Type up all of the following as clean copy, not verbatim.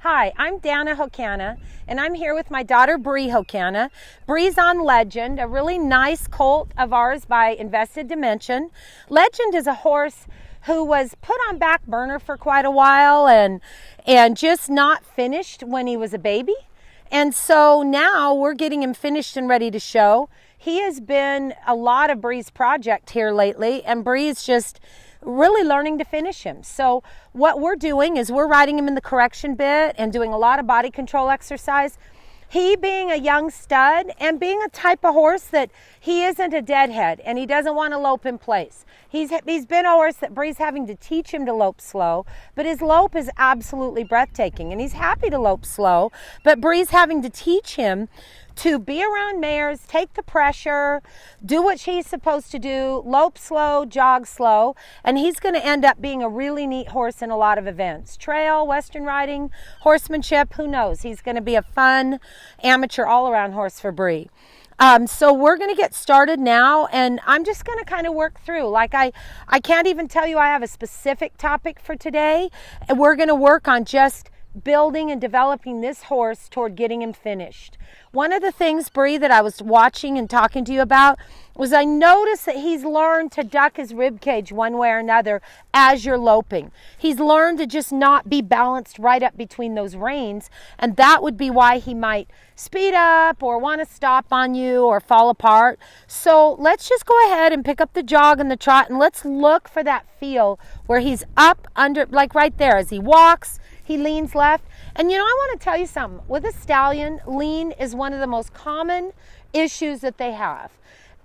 Hi, I'm Dana Hokana, and I'm here with my daughter Bree Hokana. Bree's on Legend, a really nice colt of ours by Invested Dimension. Legend is a horse who was put on back burner for quite a while and just not finished when he was a baby. And so now we're getting him finished and ready to show. He has been a lot of Bree's project here lately, and Bree's just really learning to finish him. So what we're doing is we're riding him in the correction bit and doing a lot of body control exercise. He being a young stud and being a type of horse that he isn't a deadhead and he doesn't want to lope in place. He's been a horse that Bree's having to teach him to lope slow, but his lope is absolutely breathtaking and he's happy to lope slow, but Bree's having to teach him to be around mares, take the pressure, do what she's supposed to do, lope slow, jog slow, and he's going to end up being a really neat horse in a lot of events. Trail, Western riding, horsemanship, who knows? He's going to be a fun amateur all-around horse for Bree. So we're going to get started now, and I'm just going to kind of work through. Like I can't even tell you I have a specific topic for today. We're going to work on just building and developing this horse toward getting him finished. One of the things, Bree, that I was watching and talking to you about was I noticed that he's learned to duck his rib cage one way or another as you're loping. He's learned to just not be balanced right up between those reins, and that would be why he might speed up or want to stop on you or fall apart. So let's just go ahead and pick up the jog and the trot, and let's look for that feel where he's up under, like right there as he walks. He leans left. And you know, I want to tell you something. With a stallion, lean is one of the most common issues that they have.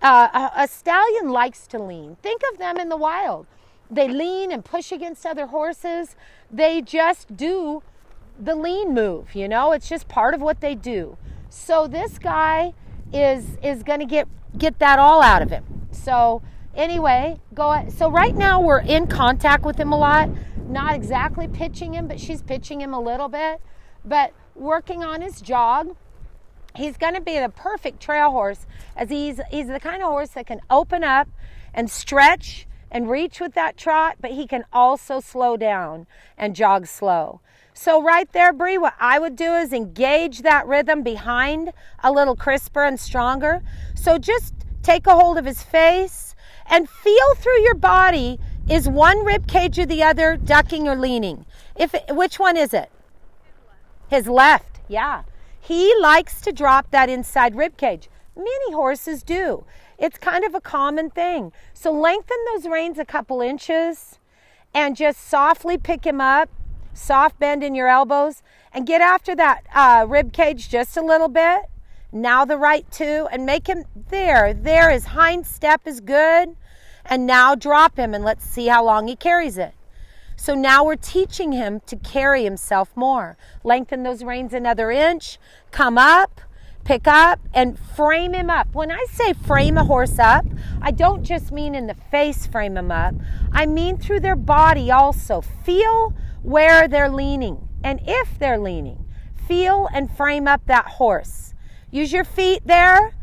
A stallion likes to lean. Think of them in the wild. They lean and push against other horses. They just do the lean move, you know? It's just part of what they do. So this guy is going to get that all out of him. So anyway, so right now we're in contact with him a lot. Not exactly pitching him, but she's pitching him a little bit. But working on his jog. He's going to be the perfect trail horse, as he's the kind of horse that can open up and stretch and reach with that trot, but he can also slow down and jog slow. So right there, Bree, what I would do is engage that rhythm behind a little crisper and stronger. So just take a hold of his face and feel through your body. Is one rib cage or the other ducking or leaning? Which one is it? His left, yeah. He likes to drop that inside rib cage. Many horses do. It's kind of a common thing. So lengthen those reins a couple inches and just softly pick him up, soft bend in your elbows, and get after that rib cage just a little bit. Now the right two, and make him there. There, his hind step is good. And now drop him and let's see how long he carries it. So now we're teaching him to carry himself more. Lengthen those reins another inch, come up, pick up, and frame him up. When I say frame a horse up, I don't just mean in the face frame him up. I mean through their body also. Feel where they're leaning. And if they're leaning, feel and frame up that horse. Use your feet there.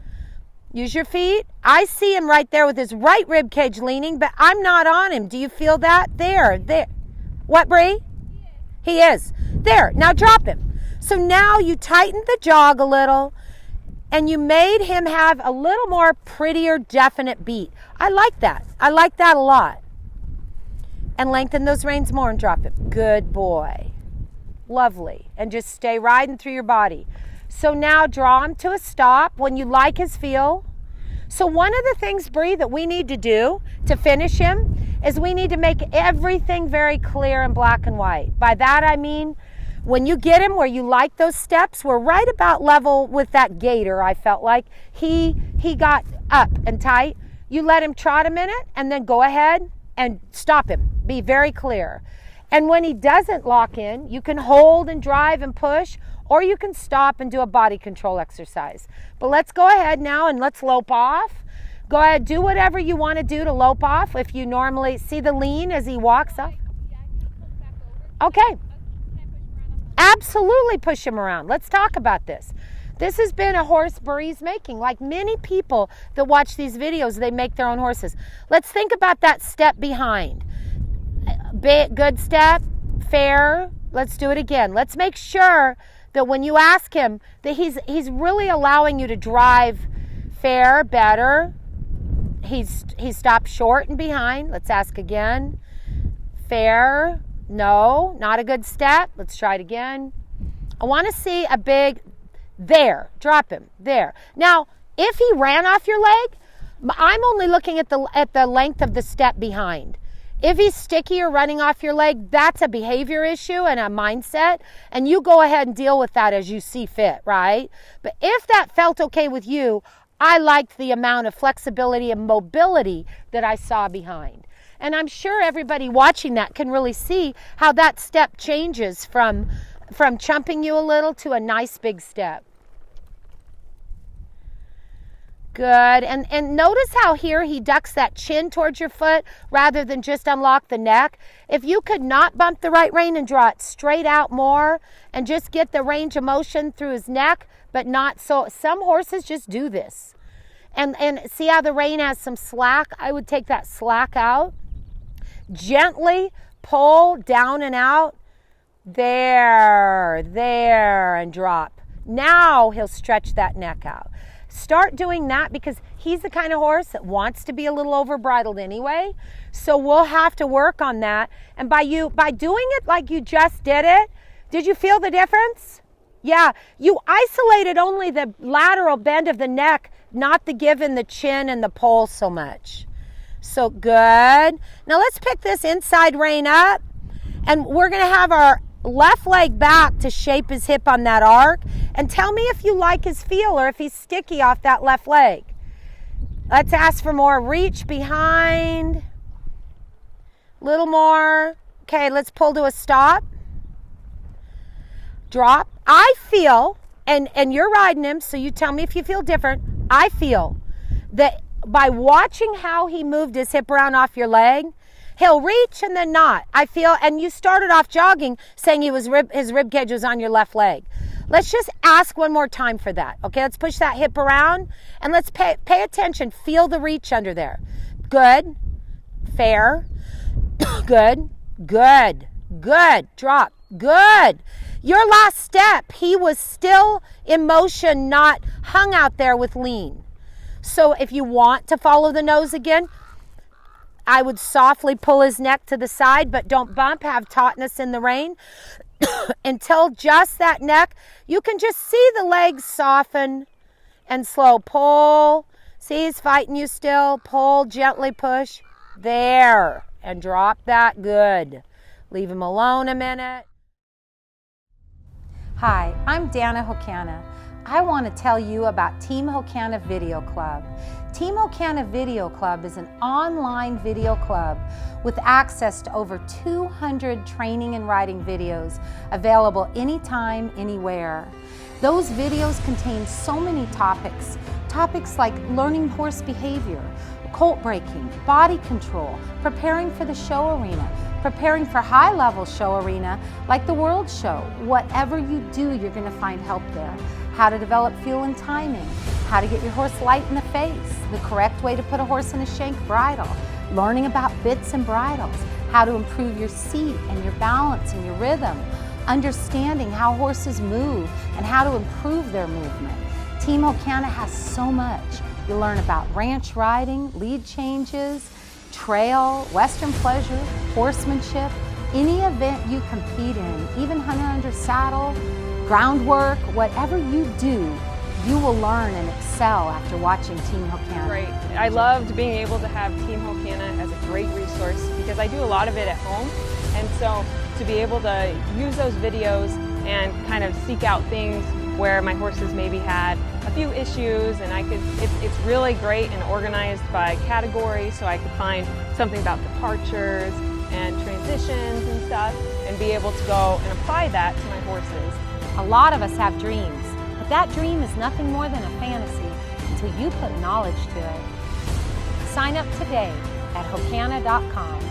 Use your feet. I see him right there with his right rib cage leaning, but I'm not on him. Do you feel that? There. What, Bree? He is. There. Now drop him. So now you tightened the jog a little, and you made him have a little more prettier, definite beat. I like that. I like that a lot. And lengthen those reins more and drop him. Good boy. Lovely. And just stay riding through your body. So now draw him to a stop when you like his feel. So one of the things, Bree, that we need to do to finish him is we need to make everything very clear and black and white. By that I mean, when you get him where you like those steps, we're right about level with that gator. I felt like he got up and tight. You let him trot a minute and then go ahead and stop him. Be very clear. And when he doesn't lock in, you can hold and drive and push, or you can stop and do a body control exercise. But let's go ahead now and let's lope off. Go ahead, do whatever you want to do to lope off. If you normally see the lean as he walks up. Okay. Absolutely push him around. Let's talk about this. This has been a horse Bree's making. Like many people that watch these videos, they make their own horses. Let's think about that step behind. Good step, fair, Let's do it again. Let's make sure that when you ask him that he's really allowing you to drive fair, better. He's stopped short and behind. Let's ask again. Fair. No, not a good step. Let's try it again. I want to see a big, there. Drop him, there. Now, if he ran off your leg, I'm only looking at the length of the step behind. If he's sticky or running off your leg, that's a behavior issue and a mindset, and you go ahead and deal with that as you see fit, right? But if that felt okay with you, I liked the amount of flexibility and mobility that I saw behind. And I'm sure everybody watching that can really see how that step changes from chumping you a little to a nice big step. Good. And notice how here he ducks that chin towards your foot rather than just unlock the neck. If you could not bump the right rein and draw it straight out more and just get the range of motion through his neck, but not so. Some horses just do this. And see how the rein has some slack? I would take that slack out. Gently pull down and out. There, and drop. Now he'll stretch that neck out. Start doing that because he's the kind of horse that wants to be a little over bridled anyway. So we'll have to work on that. And by doing it like you just did it, did you feel the difference? Yeah, you isolated only the lateral bend of the neck, not the give in the chin and the pole so much. So good. Now let's pick this inside rein up, and we're going to have our left leg back to shape his hip on that arc. And tell me if you like his feel or if he's sticky off that left leg. Let's ask for more. Reach behind. Little more. Okay, let's pull to a stop. Drop. I feel, and you're riding him, so you tell me if you feel different. I feel that by watching how he moved his hip around off your leg, he'll reach and then not. I feel, and you started off jogging saying his rib cage was on your left leg. Let's just ask one more time for that. Okay, let's push that hip around and let's pay attention. Feel the reach under there. Good. Fair. Good. Good. Good. Drop. Good. Your last step, he was still in motion, not hung out there with lean. So if you want to follow the nose again, I would softly pull his neck to the side, but don't bump, have tautness in the rein. Until just that neck, you can just see the legs soften and slow. Pull. See, he's fighting you still. Pull, gently push. There. And drop that. Good. Leave him alone a minute. Hi, I'm Dana Hokana. I want to tell you about Team Hokana Video Club. Team Hokana Video Club is an online video club with access to over 200 training and riding videos available anytime, anywhere. Those videos contain so many topics like learning horse behavior, colt breaking, body control, preparing for the show arena, preparing for high-level show arena like the World Show. Whatever you do, you're going to find help there. How to develop feel and timing, how to get your horse light in the face, the correct way to put a horse in a shank bridle, learning about bits and bridles, how to improve your seat and your balance and your rhythm, understanding how horses move and how to improve their movement. Team Hokana has so much. You'll learn about ranch riding, lead changes, trail, western pleasure, horsemanship, any event you compete in, even hunter under saddle, groundwork, whatever you do, you will learn and excel after watching Team Hokana. Great. I loved being able to have Team Hokana as a great resource because I do a lot of it at home. And so to be able to use those videos and kind of seek out things where my horses maybe had a few issues, and it's really great and organized by category, so I could find something about departures and transitions and stuff and be able to go and apply that to my horses. A lot of us have dreams, but that dream is nothing more than a fantasy until you put knowledge to it. Sign up today at Hokana.com.